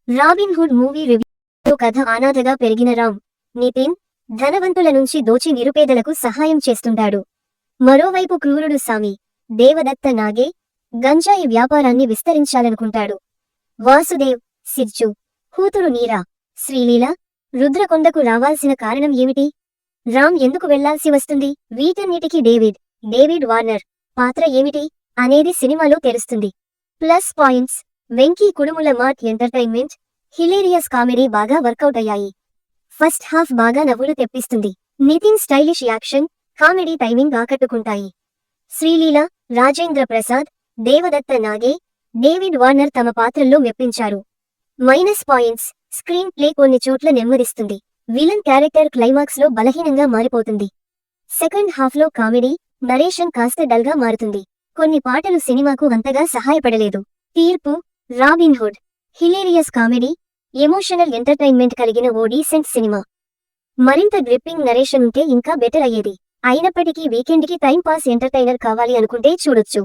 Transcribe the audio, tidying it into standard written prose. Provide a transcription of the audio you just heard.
Robin hood movie review కథ అనాథగా పెరిగిన రామ్ నితిన్ ధనవంతుల నుంచి దోచి నిరుపేదలకు సహాయం చేస్తుంటాడు. మరోవైపు క్రూరుడు సామి దేవదత్త నాగే గంజాయి వ్యాపారాన్ని విస్తరించాలనుకుంటాడు. వాసుదేవ్ సిర్జు కూతురు నీరా శ్రీలీల రుద్రకొండకు రావాల్సిన కారణం ఏమిటి? రామ్ ఎందుకు వెళ్లాల్సి వస్తుంది? వీటన్నిటికీ డేవిడ్ వార్నర్ పాత్ర ఏమిటి అనేది సినిమాలో తెలుస్తుంది. Plus points: Venky Kudumula mark entertainment, hilarious comedy బాగా వర్కౌట్ అయ్యాయి. ఫస్ట్ హాఫ్ బాగా నవ్వులు తెప్పిస్తుంది. Nithiin stylish action, comedy timing ఆకట్టుకుంటాయి. శ్రీలీల, రాజేంద్ర ప్రసాద్, దేవదత్త నాగే, డేవిడ్ వార్నర్ తమ పాత్రల్లో మెప్పించారు. మైనస్ పాయింట్స్: స్క్రీన్ ప్లే కొన్ని చోట్ల నెమ్మదిస్తుంది. విలన్ క్యారెక్టర్ క్లైమాక్స్ లో బలహీనంగా మారిపోతుంది. సెకండ్ హాఫ్ లో కామెడీ, నరేషన్ కాస్త డల్ గా మారుతుంది. కొన్ని పాటలు సినిమాకు అంతగా సహాయపడలేదు. తీర్పు: robin hood hilarious comedy, emotional entertainment కలిగిన ఓ డీసెంట్ సినిమా. మరింత గ్రిప్పింగ్ నరేషన్ ఉంటే ఇంకా బెటర్ అయ్యేది. అయినప్పటికీ వీకెండ్ కి టైం పాస్ ఎంటర్టైనర్ కావాలి అనుకుంటే చూడొచ్చు.